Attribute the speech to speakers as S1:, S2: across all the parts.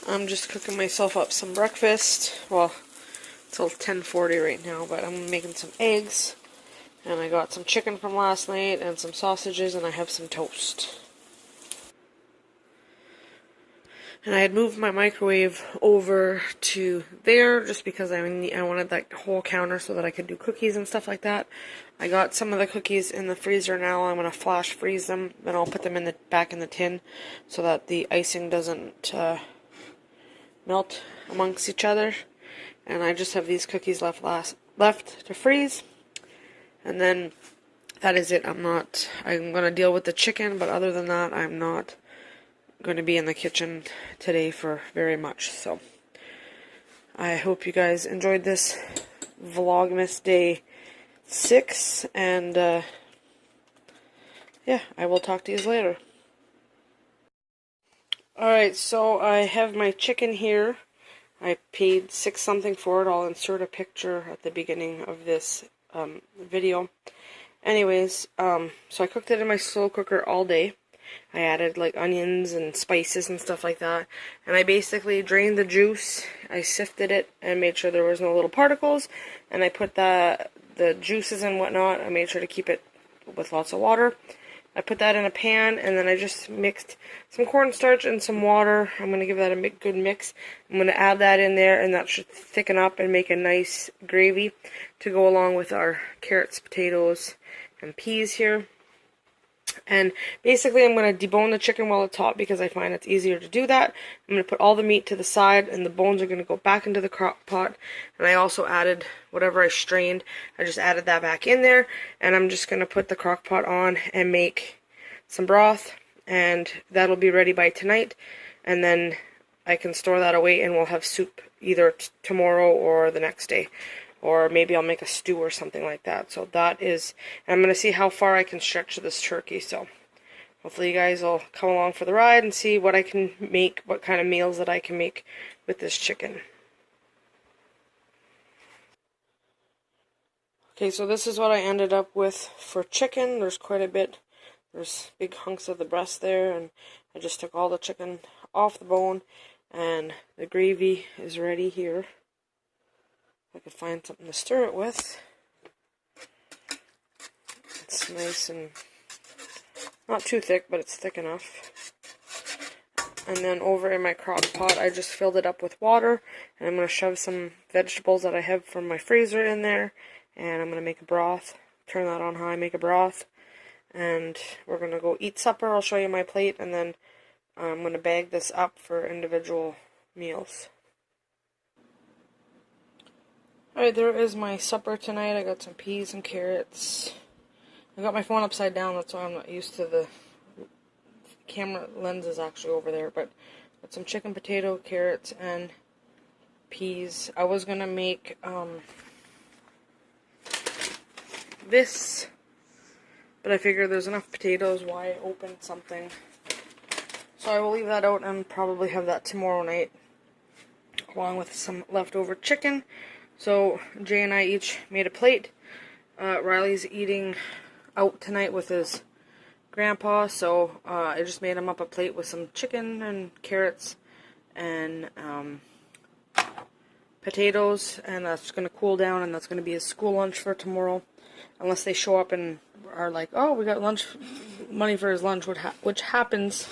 S1: I'm just cooking myself up some breakfast. Well, it's till 10:40 right now, but I'm making some eggs. And I got some chicken from last night and some sausages, and I have some toast. And I had moved my microwave over to there just because I wanted that whole counter so that I could do cookies and stuff like that. I got some of the cookies in the freezer now. I'm going to flash freeze them. Then I'll put them in back in the tin so that the icing doesn't melt amongst each other. And I just have these cookies left to freeze. And then that is it. I'm going to deal with the chicken, but other than that, I'm not going to be in the kitchen today for very much. So I hope you guys enjoyed this Vlogmas day 6, and yeah, I will talk to you later. Alright, so I have my chicken here. I paid $6 something for it. I'll insert a picture at the beginning of this video. Anyways, so I cooked it in my slow cooker all day. I added like onions and spices and stuff like that. And I basically drained the juice. I sifted it and made sure there was no little particles. And I put the juices and whatnot. I made sure to keep it with lots of water. I put that in a pan, and then I just mixed some cornstarch and some water. I'm going to give that a good mix. I'm going to add that in there, and that should thicken up and make a nice gravy to go along with our carrots, potatoes, and peas here. And basically I'm going to debone the chicken while it's hot because I find it's easier to do that. I'm going to put all the meat to the side, and the bones are going to go back into the crock pot. And I also added whatever I strained. I just added that back in there, and I'm just going to put the crock pot on and make some broth, and that'll be ready by tonight. And then I can store that away, and we'll have soup either tomorrow or the next day. Or maybe I'll make a stew or something like that. So that is, and I'm going to see how far I can stretch this turkey. So hopefully you guys will come along for the ride and see what I can make, what kind of meals that I can make with this chicken. Okay, so this is what I ended up with for chicken. There's quite a bit. There's big hunks of the breast there, and I just took all the chicken off the bone, and the gravy is ready here. I could find something to stir it with. It's nice and not too thick, but it's thick enough. And then over in my crock pot, I just filled it up with water, and I'm going to shove some vegetables that I have from my freezer in there, and I'm going to make a broth. Turn that on high, make a broth, and we're going to go eat supper. I'll show you my plate, and then I'm going to bag this up for individual meals. Alright, there is my supper tonight. I got some peas and carrots. I got my phone upside down, that's why I'm not used to the camera lens is actually over there. But got some chicken, potato, carrots, and peas. I was gonna make this, but I figured there's enough potatoes, why open something? So I will leave that out and probably have that tomorrow night, along with some leftover chicken. So Jay and I each made a plate. Riley's eating out tonight with his grandpa, so I just made him up a plate with some chicken and carrots and potatoes, and that's going to cool down, and that's going to be his school lunch for tomorrow, unless they show up and are like, oh, we got lunch money for his lunch, which happens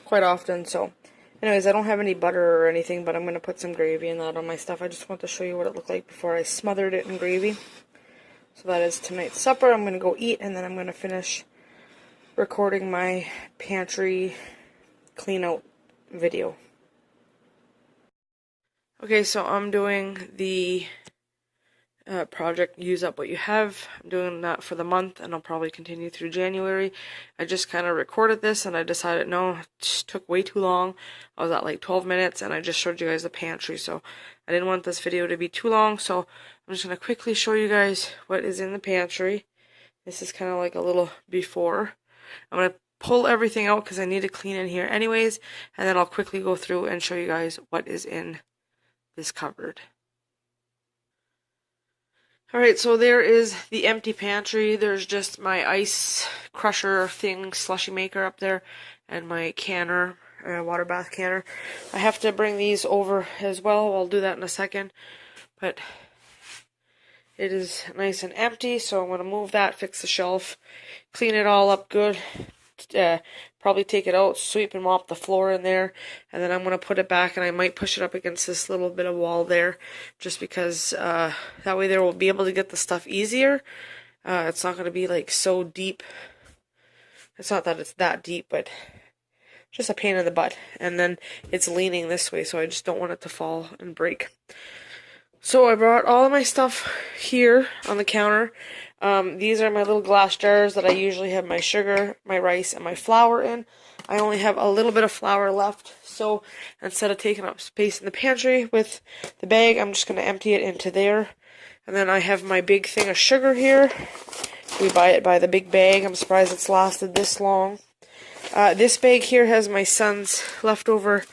S1: quite often. So anyways, I don't have any butter or anything, but I'm going to put some gravy in that on my stuff. I just want to show you what it looked like before I smothered it in gravy. So that is tonight's supper. I'm going to go eat, and then I'm going to finish recording my pantry clean out video. Okay, so I'm doing the project Use Up What You Have. I'm doing that for the month, and I'll probably continue through January. I just kind of recorded this, and I decided, no, it just took way too long. I was at like 12 minutes, and I just showed you guys the pantry, so I didn't want this video to be too long, so I'm just going to quickly show you guys what is in the pantry. This is kind of like a little before. I'm going to pull everything out because I need to clean in here anyways, and then I'll quickly go through and show you guys what is in this cupboard. Alright, so there is the empty pantry. There's just my ice crusher thing, slushy maker up there, and my canner water bath canner. I have to bring these over as well. I'll do that in a second. But it is nice and empty, so I'm going to move that, fix the shelf, clean it all up good. Probably take it out, sweep and mop the floor in there, and then I'm going to put it back, and I might push it up against this little bit of wall there, just because that way there will be able to get the stuff easier. It's not going to be like so deep. It's not that it's that deep, but just a pain in the butt. And then it's leaning this way, so I just don't want it to fall and break. So I brought all of my stuff here on the counter. These are my little glass jars that I usually have my sugar, my rice, and my flour in. I only have a little bit of flour left, so instead of taking up space in the pantry with the bag, I'm just going to empty it into there. And then I have my big thing of sugar here. We buy it by the big bag. I'm surprised it's lasted this long. This bag here has my son's leftover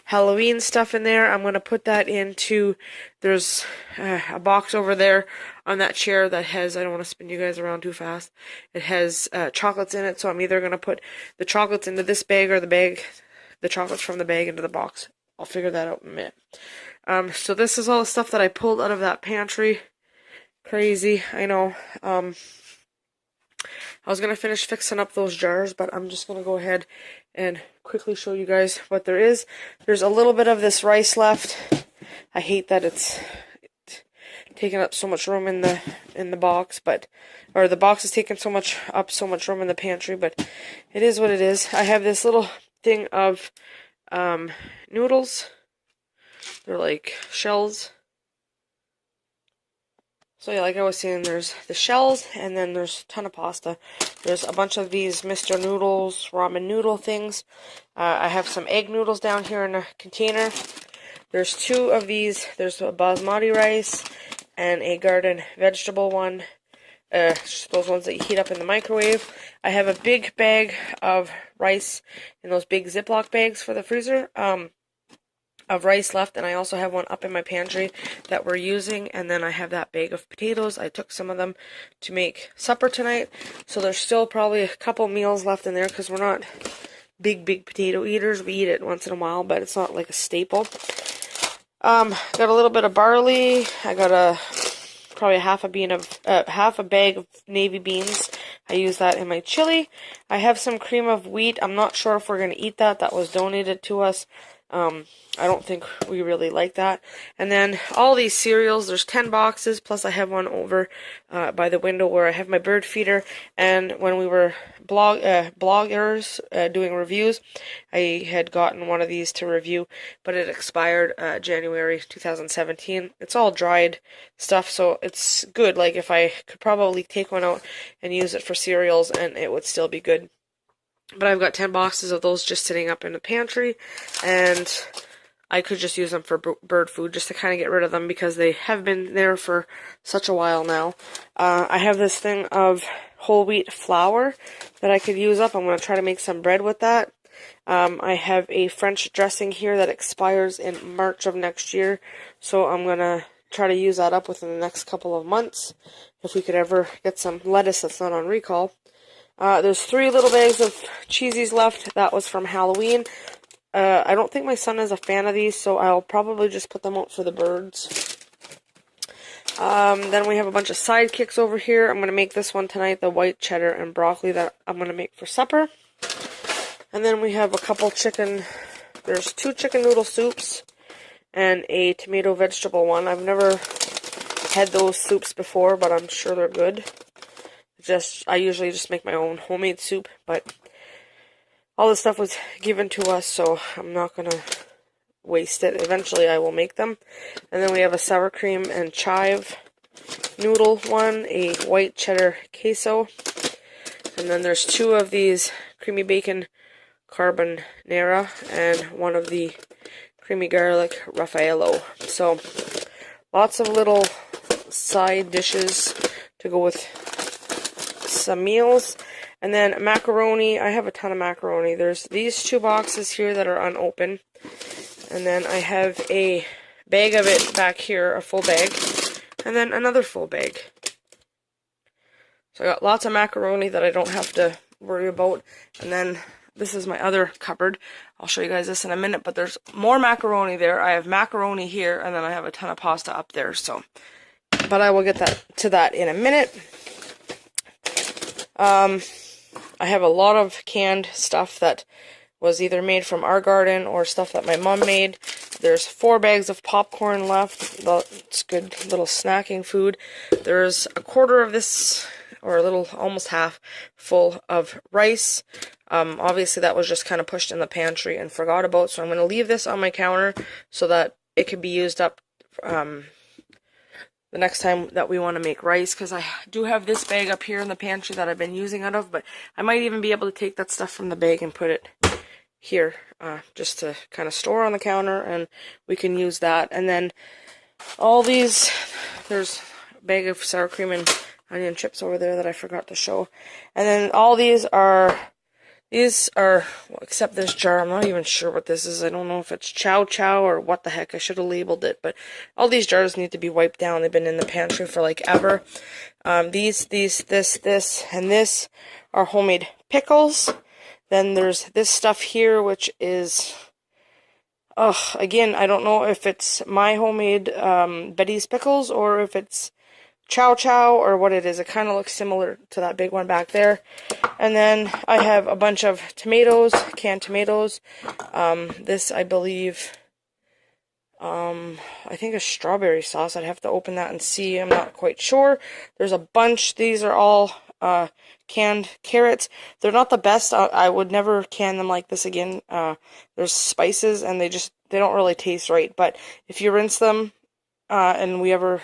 S1: Halloween stuff in there. I'm going to put that into, there's a box over there on that chair that has, I don't want to spin you guys around too fast, it has chocolates in it, so I'm either going to put the chocolates into this bag or the chocolates from the bag into the box. I'll figure that out in a minute. So this is all the stuff that I pulled out of that pantry. Crazy, I know. I was going to finish fixing up those jars, but I'm just going to go ahead and quickly show you guys what there is. There's a little bit of this rice left. I hate that it's taking up so much room in the box, or the box is taking so much room in the pantry, but it is what it is. I have this little thing of noodles. They're like shells. So yeah, like I was saying, there's the shells, and then there's a ton of pasta. There's a bunch of these Mr. Noodles ramen noodle things. I have some egg noodles down here in a container. There's two of these. There's a basmati rice and a garden vegetable one. Those ones that you heat up in the microwave. I have a big bag of rice in those big Ziploc bags for the freezer. Of rice left, and I also have one up in my pantry that we're using, and then I have that bag of potatoes. I took some of them to make supper tonight, so there's still probably a couple meals left in there because we're not big potato eaters. We eat it once in a while, but it's not like a staple. Got a little bit of barley. I got probably half a bag of navy beans. I use that in my chili. I have some cream of wheat. I'm not sure if we're going to eat that. That was donated to us. I don't think we really like that. And then all these cereals, there's 10 boxes, plus I have one over by the window where I have my bird feeder. And when we were bloggers doing reviews, I had gotten one of these to review, but it expired January 2017. It's all dried stuff, so it's good. Like, if I could probably take one out and use it for cereals, and it would still be good. But I've got 10 boxes of those just sitting up in the pantry, and I could just use them for bird food just to kind of get rid of them because they have been there for such a while now. I have this thing of whole wheat flour that I could use up. I'm going to try to make some bread with that. I have a French dressing here that expires in March of next year, so I'm going to try to use that up within the next couple of months if we could ever get some lettuce that's not on recall. There's 3 little bags of cheesies left. That was from Halloween. I don't think my son is a fan of these, so I'll probably just put them out for the birds. Then we have a bunch of sidekicks over here. I'm going to make this one tonight, the white cheddar and broccoli that I'm going to make for supper. And then we have a couple there's 2 chicken noodle soups and a tomato vegetable one. I've never had those soups before, but I'm sure they're good. I usually just make my own homemade soup, but all this stuff was given to us, so I'm not going to waste it. Eventually I will make them. And then we have a sour cream and chive noodle one, a white cheddar queso, and then there's 2 of these creamy bacon carbonara and one of the creamy garlic raffaello. So lots of little side dishes to go with some meals. And then macaroni. I have a ton of macaroni. There's these 2 boxes here that are unopened, and then I have a bag of it back here, a full bag, and then another full bag. So I got lots of macaroni that I don't have to worry about. And then this is my other cupboard. I'll show you guys this in a minute, but there's more macaroni there. I have macaroni here, and then I have a ton of pasta up there, so. But I will get to that in a minute. I have a lot of canned stuff that was either made from our garden or stuff that my mom made. There's 4 bags of popcorn left. It's good little snacking food. There's a quarter of this, or a little, almost half, full of rice. Obviously that was just kind of pushed in the pantry and forgot about, so I'm going to leave this on my counter so that it can be used up the next time that we want to make rice, because I do have this bag up here in the pantry that I've been using out of, but I might even be able to take that stuff from the bag and put it here, just to kind of store on the counter, and we can use that. And then all these, there's a bag of sour cream and onion chips over there that I forgot to show. And then all these are, well, except this jar, I'm not even sure what this is. I don't know if it's chow chow or what the heck. I should have labeled it, but all these jars need to be wiped down. They've been in the pantry for like ever. This, and this are homemade pickles. Then there's this stuff here, which is, again, I don't know if it's my homemade Betty's pickles or if it's chow chow or what it is. It kind of looks similar to that big one back there. And then I have a bunch of tomatoes, canned tomatoes. This, I believe, I think is strawberry sauce. I'd have to open that and see. I'm not quite sure. There's a bunch. These are all canned carrots. They're not the best. I would never can them like this again. There's spices and they don't really taste right. But if you rinse them and we ever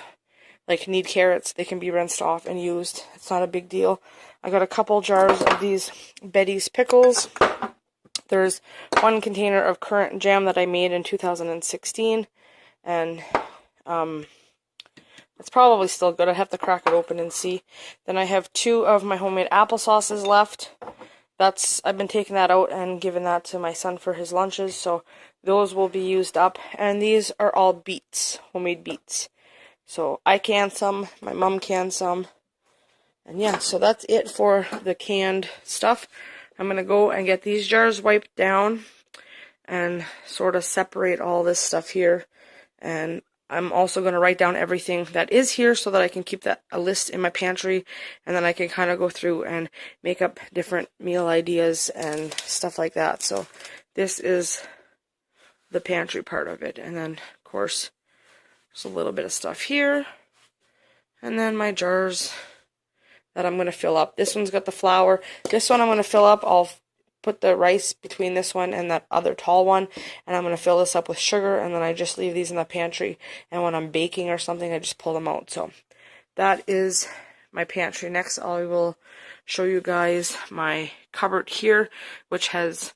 S1: like need carrots, they can be rinsed off and used. It's not a big deal. I got a couple jars of these Betty's pickles. There's 1 container of currant jam that I made in 2016, and it's probably still good. I have to crack it open and see. Then I have 2 of my homemade applesauces left. I've been taking that out and giving that to my son for his lunches, so those will be used up. And these are all beets, homemade beets. So I canned some, my mom canned some. And yeah, so that's it for the canned stuff. I'm going to go and get these jars wiped down and sort of separate all this stuff here. And I'm also going to write down everything that is here so that I can keep a list in my pantry, and then I can kind of go through and make up different meal ideas and stuff like that. So this is the pantry part of it. And then, of course, there's a little bit of stuff here. And then my jars that I'm going to fill up. This one's got the flour. This one I'm going to fill up. I'll put the rice between this one and that other tall one, and I'm going to fill this up with sugar, and then I just leave these in the pantry, and when I'm baking or something, I just pull them out. So that is my pantry. Next, I will show you guys my cupboard here, which has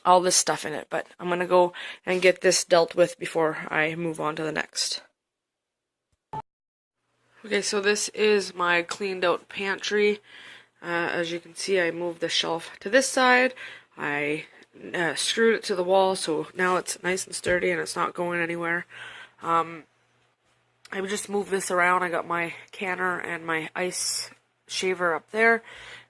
S1: all this stuff in it, but I'm going to go and get this dealt with before I move on to the next. Okay, so this is my cleaned out pantry. As you can see, I moved the shelf to this side. I screwed it to the wall, so now it's nice and sturdy and it's not going anywhere. I just moved this around. I got my canner and my ice shaver up there,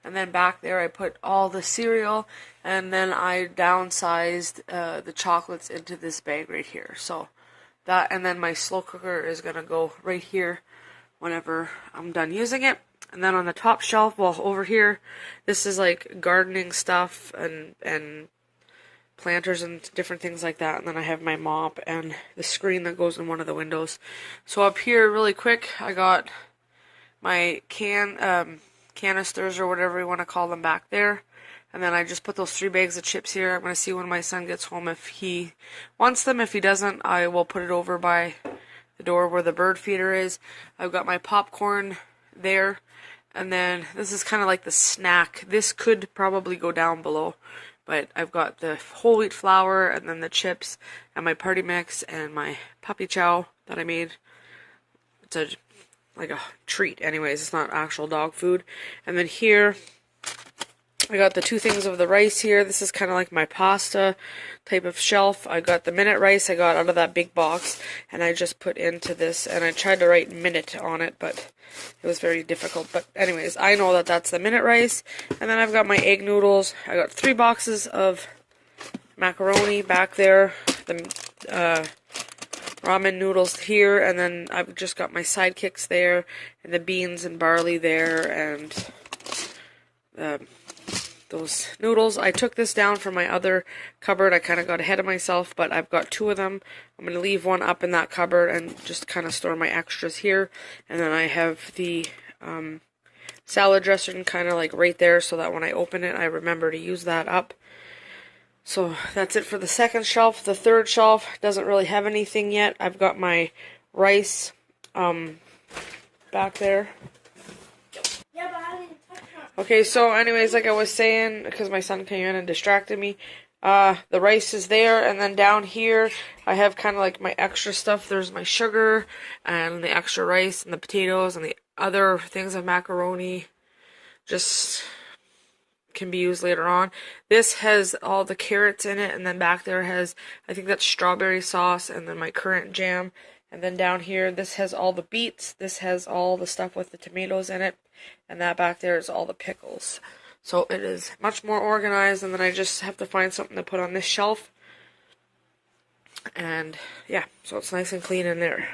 S1: and then back there I put all the cereal, and then I downsized the chocolates into this bag right here. So that, and then my slow cooker is going to go right here whenever I'm done using it. And then on the top shelf, well, over here, this is like gardening stuff and planters and different things like that. And then I have my mop and the screen that goes in one of the windows. So up here, really quick, I got my canisters or whatever you want to call them back there. And then I just put those 3 bags of chips here. I'm going to see when my son gets home if he wants them. If he doesn't, I will put it over by the door where the bird feeder is. I've got my popcorn there. And then this is kind of like the snack. This could probably go down below, but I've got the whole wheat flour and then the chips and my party mix and my puppy chow that I made. It's like a treat anyways. It's not actual dog food. And then here I got the 2 things of the rice here. This is kind of like my pasta type of shelf. I got the minute rice I got out of that big box, and I just put into this, and I tried to write minute on it, but it was very difficult. But anyways, I know that that's the minute rice. And then I've got my egg noodles. I got 3 boxes of macaroni back there, the ramen noodles here, and then I've just got my sidekicks there, and the beans and barley there, and those noodles. I took this down from my other cupboard. I kind of got ahead of myself, but I've got 2 of them. I'm going to leave one up in that cupboard and just kind of store my extras here. And then I have the salad dressing kind of like right there, so that when I open it, I remember to use that up. So that's it for the second shelf. The third shelf doesn't really have anything yet. I've got my rice back there. Okay, so anyways, like I was saying, because my son came in and distracted me, the rice is there, and then down here, I have kind of like my extra stuff. There's my sugar, and the extra rice, and the potatoes, and the other things of macaroni, just can be used later on. This has all the carrots in it, and then back there has, I think that's strawberry sauce, and then my currant jam. And then down here, this has all the beets, this has all the stuff with the tomatoes in it, and that back there is all the pickles. So it is much more organized, and then I just have to find something to put on this shelf. And yeah, so it's nice and clean in there.